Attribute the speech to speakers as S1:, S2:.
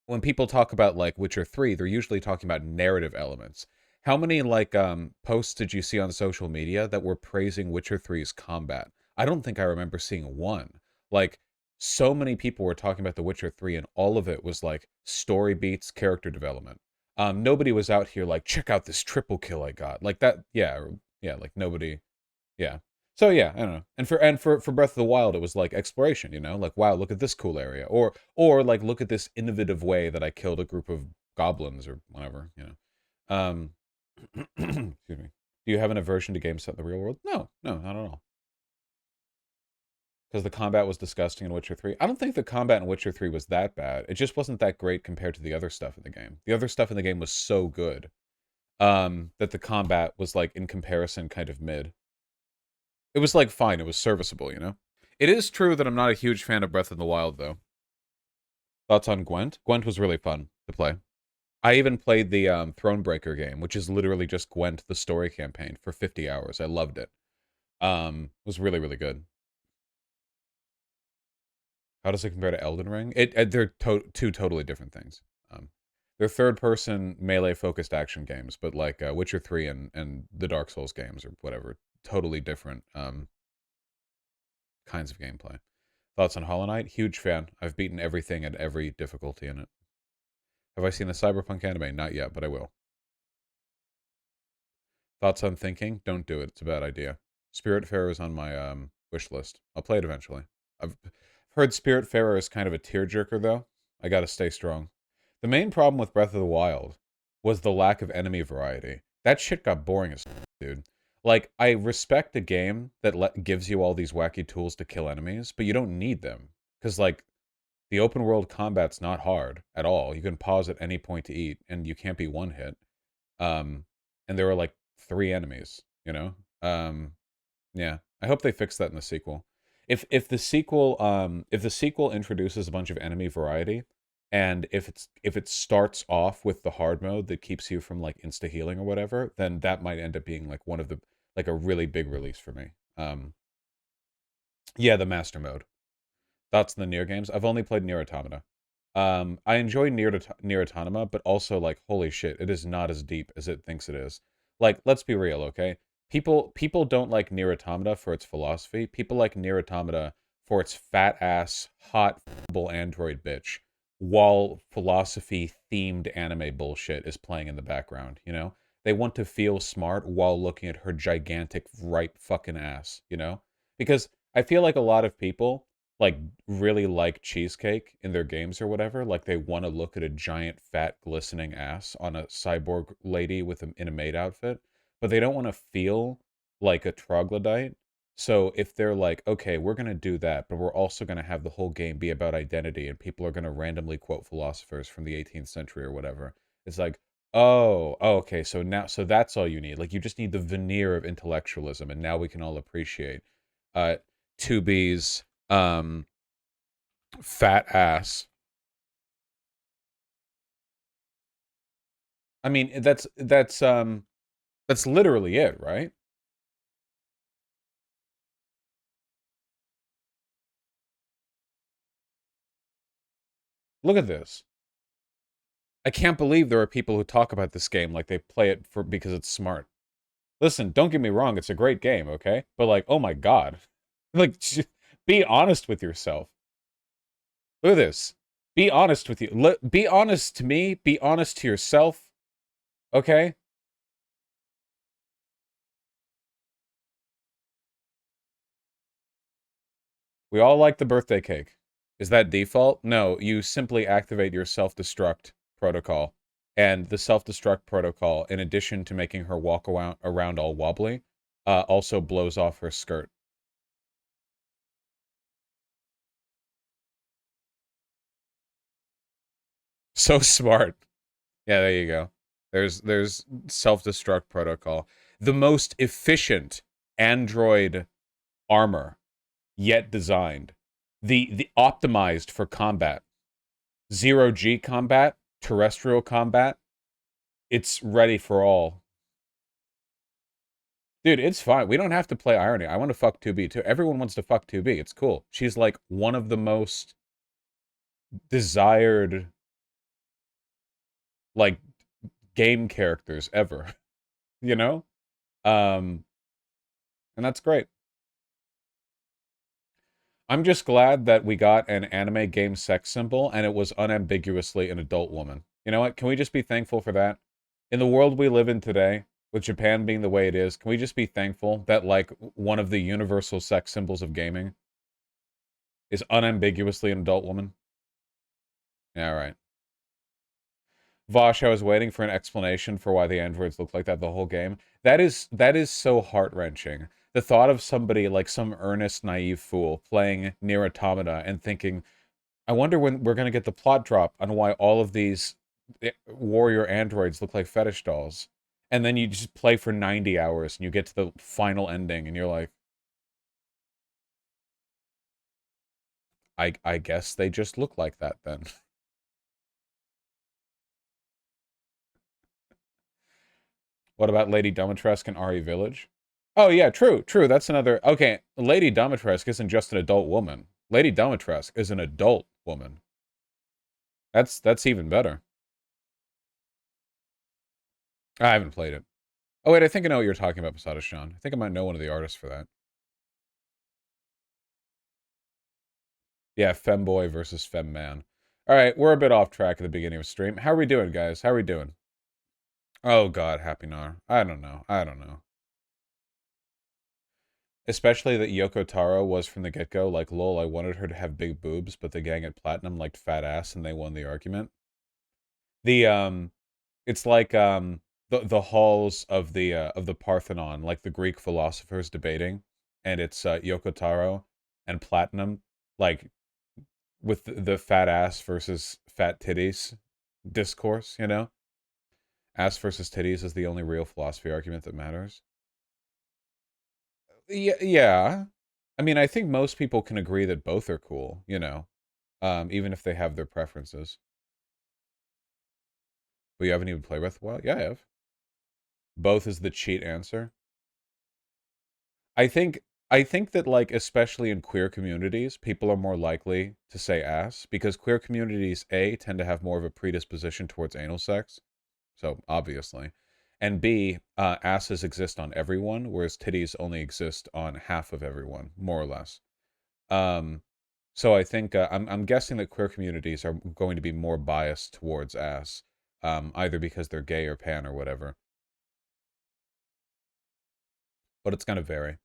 S1: when people talk about like Witcher 3, they're usually talking about narrative elements. How many like posts did you see on social media that were praising Witcher 3's combat? I don't think I remember seeing one. Like so many people were talking about The Witcher 3 and all of it was like story beats, character development. Nobody was out here like check out this triple kill I got. Like that yeah, like nobody yeah. So yeah, I don't know. And for Breath of the Wild, it was like exploration, you know, like wow, look at this cool area, or like look at this innovative way that I killed a group of goblins or whatever, you know. Excuse me. Do you have an aversion to games set in the real world? No, no, not at all. Because the combat was disgusting in Witcher 3. I don't think the combat in Witcher 3 was that bad. It just wasn't that great compared to the other stuff in the game. The other stuff in the game was so good, that the combat was like in comparison kind of mid. It was like fine, it was serviceable, you know? It is true that I'm not a huge fan of Breath of the Wild, though. Thoughts on Gwent? Gwent was really fun to play. I even played the Thronebreaker game, which is literally just Gwent, the story campaign, for 50 hours. I loved it. It was really, really good. How does it compare to Elden Ring? They're two totally different things. Um, they're third-person melee-focused action games, but like Witcher 3 and the Dark Souls games or whatever, totally different kinds of gameplay. Thoughts on Hollow Knight? Huge fan. I've beaten everything at every difficulty in it. Have I seen the Cyberpunk anime? Not yet, but I will. Thoughts on Thinking? Don't do it. It's a bad idea. Spiritfarer is on my wish list. I'll play it eventually. I've heard Spiritfarer is kind of a tearjerker, though. I gotta stay strong. The main problem with Breath of the Wild was the lack of enemy variety. That shit got boring as dude. Like, I respect a game that gives you all these wacky tools to kill enemies, but you don't need them. Because, like, the open world combat's not hard at all. You can pause at any point to eat, and you can't be one hit. Um, and there were like three enemies, you know? Yeah. I hope they fix that in the sequel. If the sequel introduces a bunch of enemy variety, and if it starts off with the hard mode that keeps you from like insta healing or whatever, then that might end up being like one of the like a really big release for me. Yeah, the master mode. Thoughts on the Nier games? I've only played Nier Automata. I enjoy Nier Automata, but also like, holy shit, it is not as deep as it thinks it is. Like, let's be real, okay? People don't like Nier Automata for its philosophy. People like Nier Automata for its fat ass, hot, android bitch, while philosophy themed anime bullshit is playing in the background. You know, they want to feel smart while looking at her gigantic, ripe fucking ass. You know, because I feel like a lot of people like really like cheesecake in their games or whatever. Like they want to look at a giant fat glistening ass on a cyborg lady in a maid outfit, but they don't want to feel like a troglodyte. So if they're like, okay, we're gonna do that, but we're also gonna have the whole game be about identity, and people are gonna randomly quote philosophers from the 18th century or whatever, it's like, oh, okay, so that's all you need. Like you just need the veneer of intellectualism, and now we can all appreciate uh 2B's fat ass. I mean, that's literally it, right? Look at this. I can't believe there are people who talk about this game like they play it for because it's smart. Listen, don't get me wrong, it's a great game, okay? But like, oh my god. Like be honest with yourself. Look at this. Be honest with you. Be honest to me, be honest to yourself, okay? We all like the birthday cake. Is that default? No, you simply activate your self-destruct protocol. And the self-destruct protocol, in addition to making her walk around all wobbly, also blows off her skirt. So smart. Yeah, there you go. There's self-destruct protocol. The most efficient android armor yet designed. The optimized for combat. Zero G combat, terrestrial combat. It's ready for all. Dude, it's fine. We don't have to play irony. I want to fuck 2B too. Everyone wants to fuck 2B. It's cool. She's like one of the most desired like game characters ever, you know? Um, and that's great. I'm just glad that we got an anime game sex symbol and it was unambiguously an adult woman. You know what? Can we just be thankful for that? In the world we live in today, with Japan being the way it is, can we just be thankful that like one of the universal sex symbols of gaming is unambiguously an adult woman? Yeah, all right. Vaush, I was waiting for an explanation for why the androids look like that the whole game. That is so heart-wrenching. The thought of somebody like some earnest, naive fool playing Nier Automata and thinking, I wonder when we're gonna get the plot drop on why all of these warrior androids look like fetish dolls. And then you just play for 90 hours and you get to the final ending and you're like, I guess they just look like that then. What about Lady Dimitrescu and Ari Village? Oh yeah, true, true. That's another. Okay, Lady Dimitrescu isn't just an adult woman. Lady Dimitrescu is an adult woman. That's even better. I haven't played it. Oh wait, I think I know what you're talking about, Posada Sean. I think I might know one of the artists for that. Yeah, femboy versus femman. All right, we're a bit off track at the beginning of stream. How are we doing, guys? How are we doing? Oh God, Happy Nar. I don't know. I don't know. Especially that Yoko Taro was from the get-go like, lol, I wanted her to have big boobs, but the gang at Platinum liked fat ass and they won the argument. The it's like the halls of the Parthenon, like the Greek philosophers debating, and it's Yoko Taro and Platinum, like with the fat ass versus fat titties discourse, you know? Ass versus titties is the only real philosophy argument that matters. Yeah, yeah. I mean, I think most people can agree that both are cool, you know, even if they have their preferences. But you haven't even played with? Well, yeah, I have. Both is the cheat answer. I think I think that like especially in queer communities, people are more likely to say ass because queer communities A tend to have more of a predisposition towards anal sex, so obviously. And B, asses exist on everyone, whereas titties only exist on half of everyone, more or less. Um, so I think I'm guessing that queer communities are going to be more biased towards ass, either because they're gay or pan or whatever. But it's going to vary.